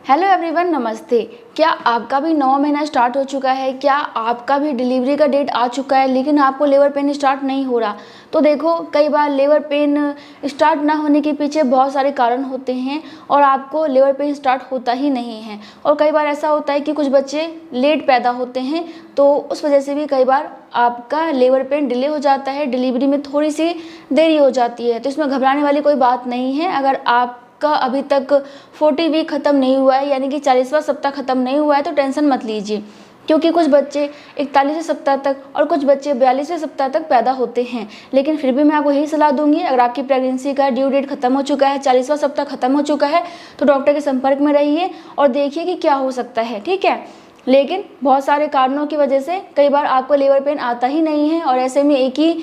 Hello everyone, नमस्ते। क्या आपका भी 9 महीना स्टार्ट हो चुका है? क्या आपका भी डिलीवरी का डेट आ चुका है लेकिन आपको लेबर पेन स्टार्ट नहीं हो रहा? तो देखो, कई बार लेबर पेन स्टार्ट ना होने के पीछे बहुत सारे कारण होते हैं और आपको लेबर पेन स्टार्ट होता ही नहीं है। और कई बार ऐसा होता है कि कुछ बच्चे लेट पैदा होते हैं, तो उस वजह से भी कई बार आपका लेबर पेन डिले हो जाता है, डिलीवरी में थोड़ी सी देरी हो जाती है। तो इसमें घबराने वाली कोई बात नहीं है। अगर आप का अभी तक 40 वीक ख़त्म नहीं हुआ है, यानी कि 40वां सप्ताह ख़त्म नहीं हुआ है, तो टेंशन मत लीजिए, क्योंकि कुछ बच्चे 41वें सप्ताह तक और कुछ बच्चे 42वें सप्ताह तक पैदा होते हैं। लेकिन फिर भी मैं आपको यही सलाह दूंगी, अगर आपकी प्रेगनेंसी का ड्यू डेट ख़त्म हो चुका है, 40वां सप्ताह ख़त्म हो चुका है, तो डॉक्टर के संपर्क में रहिए और देखिए कि क्या हो सकता है, ठीक है। लेकिन बहुत सारे कारणों की वजह से कई बार आपको लेबर पेन आता ही नहीं है और ऐसे में एक ही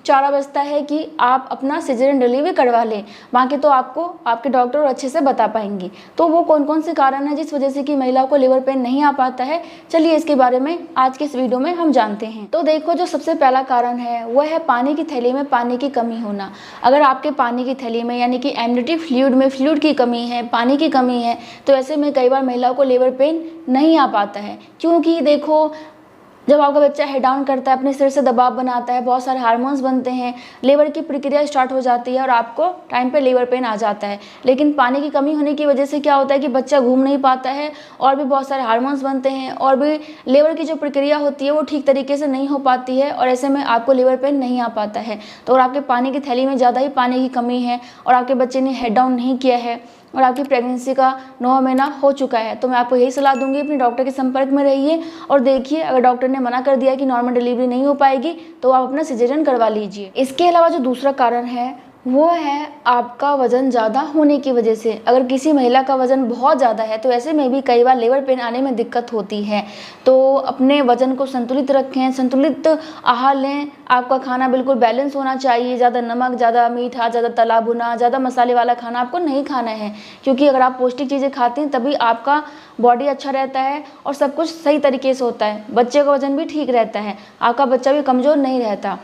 चारा बचता है कि आप अपना सिजेरियन डिलीवरी करवा लें। बाकी तो आपको आपके डॉक्टर अच्छे से बता पाएंगे। तो वो कौन कौन से कारण हैं जिस वजह से कि महिलाओं को लेबर पेन नहीं आ पाता है, चलिए इसके बारे में आज के इस वीडियो में हम जानते हैं। तो देखो, जो सबसे पहला कारण है वह है पानी की थैली में पानी की कमी होना। अगर आपके पानी की थैली में यानी कि एमनियोटिक फ्लूइड में फ्लूइड की कमी है, पानी की कमी है, तो ऐसे में कई बार महिलाओं को लेबर पेन नहीं आ पाता है। क्योंकि देखो, जब आपका बच्चा हेड डाउन करता है, अपने सिर से दबाव बनाता है, बहुत सारे हार्मोन्स बनते हैं, लेबर की प्रक्रिया स्टार्ट हो जाती है और आपको टाइम पे लेबर पेन आ जाता है। लेकिन पानी की कमी होने की वजह से क्या होता है कि बच्चा घूम नहीं पाता है और भी बहुत सारे हार्मोन्स बनते हैं और भी लेबर की जो प्रक्रिया होती है वो ठीक तरीके से नहीं हो पाती है और ऐसे में आपको लेबर पेन नहीं आ पाता है। तो अगर आपके पानी की थैली में ज़्यादा ही पानी की कमी है और आपके बच्चे ने हेड डाउन नहीं किया है और आपकी प्रेगनेंसी का 9 महीना हो चुका है, तो मैं आपको यही सलाह दूंगी, अपने डॉक्टर के संपर्क में रहिए और देखिए, अगर डॉक्टर ने मना कर दिया कि नॉर्मल डिलीवरी नहीं हो पाएगी तो आप अपना सिजेरियन करवा लीजिए। इसके अलावा जो दूसरा कारण है वो है आपका वज़न ज़्यादा होने की वजह से। अगर किसी महिला का वज़न बहुत ज़्यादा है तो ऐसे में भी कई बार लेबर पेन आने में दिक्कत होती है। तो अपने वज़न को संतुलित रखें, संतुलित आहार लें। आपका खाना बिल्कुल बैलेंस होना चाहिए। ज़्यादा नमक, ज़्यादा मीठा, ज़्यादा तला भुना, ज़्यादा मसाले वाला खाना आपको नहीं खाना है, क्योंकि अगर आप पौष्टिक चीज़ें खाते हैं तभी आपका बॉडी अच्छा रहता है और सब कुछ सही तरीके से होता है। बच्चे का वज़न भी ठीक रहता है, आपका बच्चा भी कमज़ोर नहीं रहता।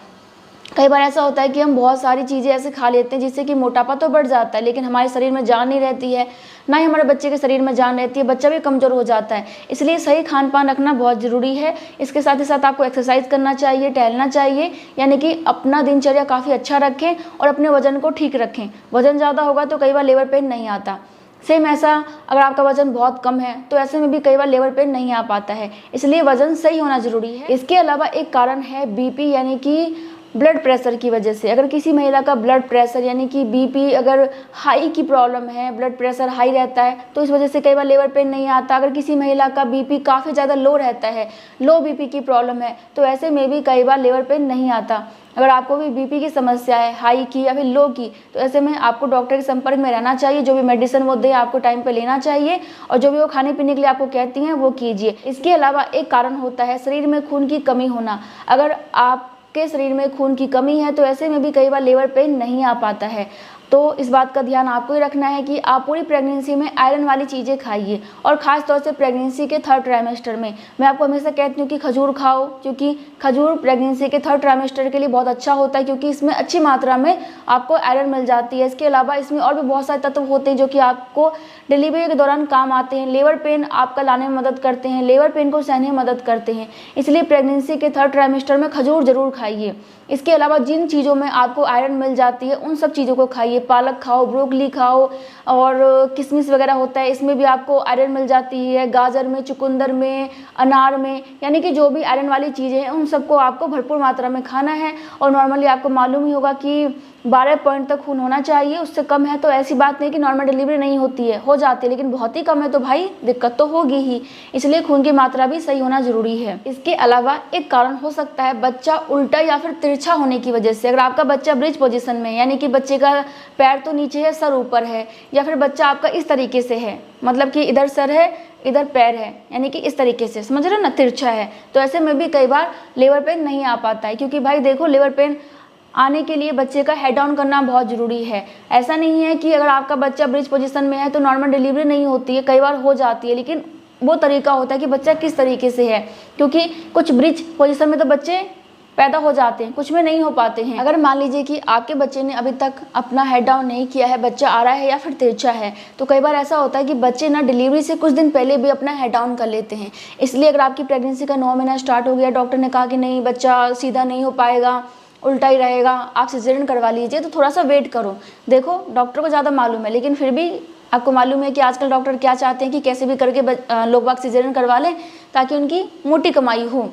कई बार ऐसा होता है कि हम बहुत सारी चीज़ें ऐसे खा लेते हैं जिससे कि मोटापा तो बढ़ जाता है, लेकिन हमारे शरीर में जान नहीं रहती है, ना ही हमारे बच्चे के शरीर में जान रहती है, बच्चा भी कमज़ोर हो जाता है। इसलिए सही खान पान रखना बहुत ज़रूरी है। इसके साथ ही साथ आपको एक्सरसाइज करना चाहिए, टहलना चाहिए, यानी कि अपना दिनचर्या काफ़ी अच्छा रखें और अपने वज़न को ठीक रखें। वज़न ज़्यादा होगा तो कई बार लेबर पेन नहीं आता। सेम ऐसा अगर आपका वज़न बहुत कम है तो ऐसे में भी कई बार लेबर पेन नहीं आ पाता है, इसलिए वज़न सही होना ज़रूरी है। इसके अलावा एक कारण है बीपी, यानी कि ब्लड प्रेशर की वजह से। अगर किसी महिला का ब्लड प्रेशर यानी कि बीपी अगर हाई की प्रॉब्लम है, ब्लड प्रेशर हाई रहता है, तो इस वजह से कई बार लेबर पेन नहीं आता। अगर किसी महिला का बीपी काफ़ी ज़्यादा लो रहता है, लो बीपी की प्रॉब्लम है, तो ऐसे में भी कई बार लेबर पेन नहीं आता। अगर आपको भी बीपी की समस्या है, हाई की या फिर लो की, तो ऐसे में आपको डॉक्टर के संपर्क में रहना चाहिए। जो भी मेडिसिन वो दे आपको टाइम पे लेना चाहिए और जो भी वो खाने पीने के लिए आपको कहती हैं वो कीजिए। इसके अलावा एक कारण होता है शरीर में खून की कमी होना। अगर आप के शरीर में खून की कमी है तो ऐसे में भी कई बार लेबर पेन नहीं आ पाता है। तो इस बात का ध्यान आपको ही रखना है कि आप पूरी प्रेगनेंसी में आयरन वाली चीज़ें खाइए और ख़ास तौर से प्रेगनेंसी के 3rd ट्राइमेस्टर में मैं आपको हमेशा कहती हूँ कि खजूर खाओ, क्योंकि खजूर प्रेगनेंसी के 3rd ट्राइमेस्टर के लिए बहुत अच्छा होता है, क्योंकि इसमें अच्छी मात्रा में आपको आयरन मिल जाती है। इसके अलावा इसमें और भी बहुत सारे तत्व होते हैं जो कि आपको डिलीवरी के दौरान काम आते हैं। लेबर पेन आपका लाने में मदद करते हैं, लेबर पेन को सहने में मदद करते हैं, इसलिए प्रेगनेंसी के 3rd ट्राइमेस्टर में खजूर ज़रूर खाइए। इसके अलावा जिन चीज़ों में आपको आयरन मिल जाती है उन सब चीज़ों को खाइए। पालक खाओ, ब्रोकली खाओ और किशमिश वगैरह होता है, इसमें भी आपको आयरन मिल जाती है। गाजर में, चुकंदर में, अनार में, यानी कि जो भी आयरन वाली चीज़ें हैं उन सबको आपको भरपूर मात्रा में खाना है। और नॉर्मली आपको मालूम ही होगा कि 12 पॉइंट तक खून होना चाहिए, उससे कम है तो ऐसी बात नहीं कि नॉर्मल डिलीवरी नहीं होती है, हो जाती है, लेकिन बहुत ही कम है तो भाई दिक्कत तो होगी ही। इसलिए खून की मात्रा भी सही होना ज़रूरी है। इसके अलावा एक कारण हो सकता है बच्चा उल्टा या फिर तिरछा होने की वजह से। अगर आपका बच्चा ब्रिज पोजीशन में, यानी कि बच्चे का पैर तो नीचे है, सर ऊपर है, या फिर बच्चा आपका इस तरीके से है, मतलब कि इधर सर है इधर पैर है, यानी कि इस तरीके से, समझ रहे हो ना, तिरछा है, तो ऐसे में भी कई बार लेबर पेन नहीं आ पाता है। क्योंकि भाई देखो, लेबर पेन आने के लिए बच्चे का हेड डाउन करना बहुत ज़रूरी है। ऐसा नहीं है कि अगर आपका बच्चा ब्रिज पोजीशन में है तो नॉर्मल डिलीवरी नहीं होती है, कई बार हो जाती है, लेकिन वो तरीका होता है कि बच्चा किस तरीके से है। क्योंकि कुछ ब्रिज पोजीशन में तो बच्चे पैदा हो जाते हैं, कुछ में नहीं हो पाते हैं। अगर मान लीजिए कि आपके बच्चे ने अभी तक अपना हेड डाउन नहीं किया है, बच्चा आ रहा है या फिर तिरछा है, तो कई बार ऐसा होता है कि बच्चे ना डिलीवरी से कुछ दिन पहले भी अपना हेड डाउन कर लेते हैं। इसलिए अगर आपकी प्रेगनेंसी का 9 महीना स्टार्ट हो गया, डॉक्टर ने कहा कि नहीं बच्चा सीधा नहीं हो पाएगा, उल्टा ही रहेगा, आप सिजेरियन करवा लीजिए, तो थोड़ा सा वेट करो। देखो डॉक्टर को ज़्यादा मालूम है, लेकिन फिर भी आपको मालूम है कि आजकल डॉक्टर क्या चाहते हैं कि कैसे भी करके लोग बाग सिजेरियन करवा लें ताकि उनकी मोटी कमाई हो।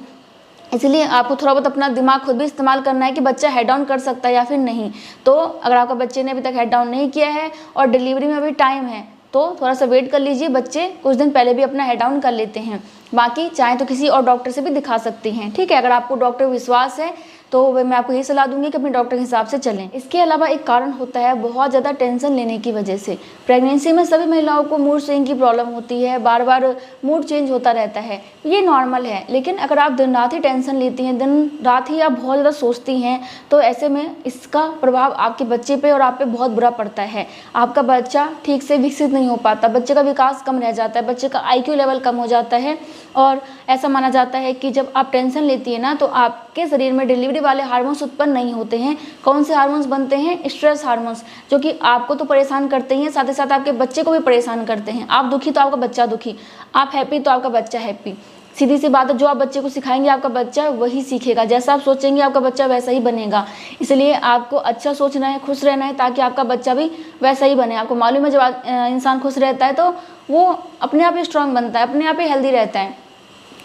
इसलिए आपको थोड़ा बहुत अपना दिमाग खुद भी इस्तेमाल करना है कि बच्चा हेड डाउन कर सकता है या फिर नहीं। तो अगर आपका बच्चे ने अभी तक हेड डाउन नहीं किया है और डिलीवरी में अभी टाइम है, तो थोड़ा सा वेट कर लीजिए। बच्चे कुछ दिन पहले भी अपना हेड डाउन कर लेते हैं। बाकी चाहे तो किसी और डॉक्टर से भी दिखा सकती हैं, ठीक है। अगर आपको डॉक्टर विश्वास है तो मैं आपको यही सलाह दूंगी कि अपने डॉक्टर के हिसाब से चलें। इसके अलावा एक कारण होता है बहुत ज़्यादा टेंशन लेने की वजह से। प्रेगनेंसी में सभी महिलाओं को मूड स्विंग की प्रॉब्लम होती है, बार बार मूड चेंज होता रहता है, ये नॉर्मल है। लेकिन अगर आप दिन रात ही टेंशन लेती हैं, दिन रात ही आप बहुत ज़्यादा सोचती हैं, तो ऐसे में इसका प्रभाव आपके बच्चे पे और आप पे बहुत बुरा पड़ता है। आपका बच्चा ठीक से विकसित नहीं हो पाता, बच्चे का विकास कम रह जाता है, बच्चे का IQ लेवल कम हो जाता है। और ऐसा माना जाता है कि जब आप टेंशन लेती है ना, तो आपके शरीर में डिलीवरी वाले हार्मोन्स उत्पन्न नहीं होते हैं। कौन से हार्मोन्स बनते हैं? स्ट्रेस हार्मोन्स, जो कि आपको तो परेशान करते ही हैं, साथ ही साथ आपके बच्चे को भी परेशान करते हैं। आप दुखी तो आपका बच्चा दुखी, आप हैप्पी तो आपका बच्चा हैप्पी। सीधी सी बात है, जो आप बच्चे को सिखाएंगे आपका बच्चा वही सीखेगा, जैसा आप सोचेंगे आपका बच्चा वैसा ही बनेगा। इसलिए आपको अच्छा सोचना है, खुश रहना है, ताकि आपका बच्चा भी वैसा ही बने। आपको मालूम है जब इंसान खुश रहता है तो वो अपने आप ही स्ट्रांग बनता है, अपने आप ही हेल्दी रहता है।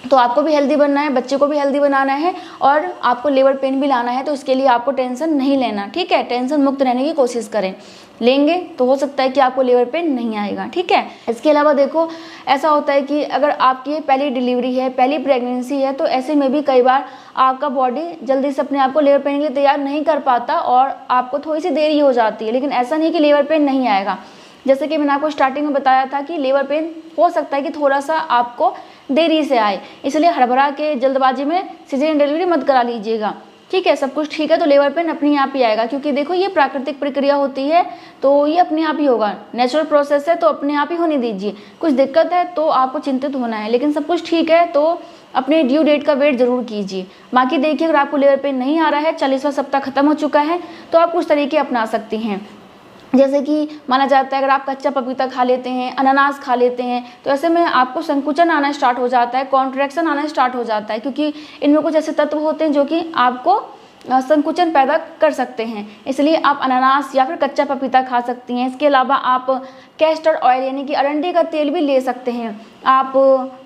तो आपको भी हेल्दी बनना है, बच्चे को भी हेल्दी बनाना है और आपको लेबर पेन भी लाना है। तो इसके लिए आपको टेंशन नहीं लेना, ठीक है। टेंशन मुक्त रहने की कोशिश करें, लेंगे तो हो सकता है कि आपको लेबर पेन नहीं आएगा, ठीक है। इसके अलावा देखो ऐसा होता है कि अगर आपकी पहली डिलीवरी है, पहली प्रेगनेंसी है, तो ऐसे में भी कई बार आपका बॉडी जल्दी से अपने आप को लेबर पेन के लिए तैयार नहीं कर पाता और आपको थोड़ी सी देरी हो जाती है। लेकिन ऐसा नहीं कि लेबर पेन नहीं आएगा। जैसे कि मैंने आपको स्टार्टिंग में बताया था कि लेबर पेन हो सकता है कि थोड़ा सा आपको देरी से आए, इसलिए हड़बड़ा के जल्दबाजी में सिजेरियन डिलीवरी मत करा लीजिएगा, ठीक है। सब कुछ ठीक है तो लेबर पेन अपने आप ही आएगा, क्योंकि देखो ये प्राकृतिक प्रक्रिया होती है तो ये अपने आप ही होगा, नेचुरल प्रोसेस है, तो अपने आप ही होने दीजिए। कुछ दिक्कत है तो आपको चिंतित होना है, लेकिन सब कुछ ठीक है तो अपने ड्यू डेट का वेट जरूर कीजिए। बाकी देखिए अगर आपको लेबर पेन नहीं आ रहा है, 40वां सप्ताह खत्म हो चुका है, तो आप कुछ तरीके अपना सकती हैं। जैसे कि माना जाता है अगर आप कच्चा पपीता खा लेते हैं, अनानास खा लेते हैं, तो ऐसे में आपको संकुचन आना स्टार्ट हो जाता है, कॉन्ट्रैक्शन आना स्टार्ट हो जाता है, क्योंकि इनमें कुछ ऐसे तत्व होते हैं जो कि आपको संकुचन पैदा कर सकते हैं। इसलिए आप अनानास या फिर कच्चा पपीता खा सकती हैं। इसके अलावा आप कैस्टर ऑयल यानी कि अरंडी का तेल भी ले सकते हैं। आप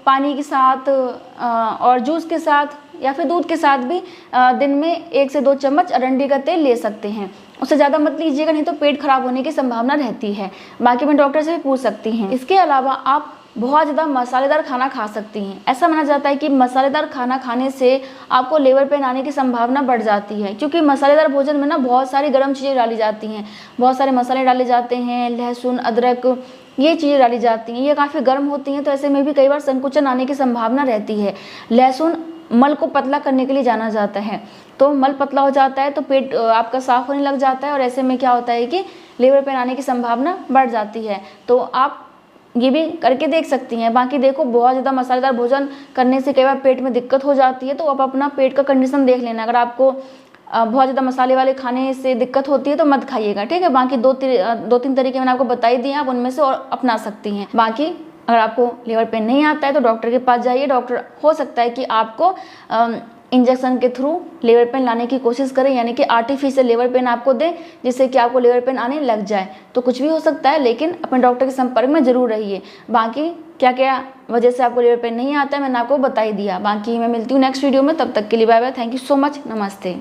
पानी के साथ और जूस के साथ या फिर दूध के साथ भी दिन में 1 से 2 चम्मच अरंडी का तेल ले सकते हैं। उससे ज़्यादा मत लीजिएगा, नहीं तो पेट खराब होने की संभावना रहती है। बाकी मैं डॉक्टर से भी पूछ सकती हैं। इसके अलावा आप बहुत ज़्यादा मसालेदार खाना खा सकती हैं। ऐसा माना जाता है कि मसालेदार खाना खाने से आपको लेबर पेन आने की संभावना बढ़ जाती है, क्योंकि मसालेदार भोजन में ना बहुत सारी गर्म चीज़ें डाली जाती हैं, बहुत सारे मसाले डाले जाते हैं, लहसुन, अदरक, ये चीज़ें डाली जाती हैं, ये काफ़ी गर्म होती हैं। तो ऐसे में भी कई बार संकुचन आने की संभावना रहती है। लहसुन मल को पतला करने के लिए जाना जाता है, तो मल पतला हो जाता है तो पेट आपका साफ होने लग जाता है, और ऐसे में क्या होता है कि लेबर पेन आने की संभावना बढ़ जाती है। तो आप ये भी करके देख सकती हैं। बाकी देखो बहुत ज़्यादा मसालेदार भोजन करने से कई बार पेट में दिक्कत हो जाती है, तो आप अपना पेट का कंडीशन देख लेना। अगर आपको बहुत ज़्यादा मसाले वाले खाने से दिक्कत होती है तो मत खाइएगा, ठीक है। बाकी 2-3 तरीके मैंने आपको बताई दिए, आप उनमें से और अपना सकती हैं। बाकी अगर आपको लेबर पेन नहीं आता है तो डॉक्टर के पास जाइए। डॉक्टर हो सकता है कि आपको इंजेक्शन के थ्रू लेबर पेन लाने की कोशिश करें, यानी कि आर्टिफिशियल लेबर पेन आपको दें, जिससे कि आपको लेबर पेन आने लग जाए। तो कुछ भी हो सकता है, लेकिन अपने डॉक्टर के संपर्क में जरूर रहिए। बाकी क्या क्या वजह से आपको लेबर पेन नहीं आता है मैंने आपको बता ही दिया। बाकी मैं मिलती हूँ नेक्स्ट वीडियो में, तब तक के लिए bye bye, thank you so much, नमस्ते।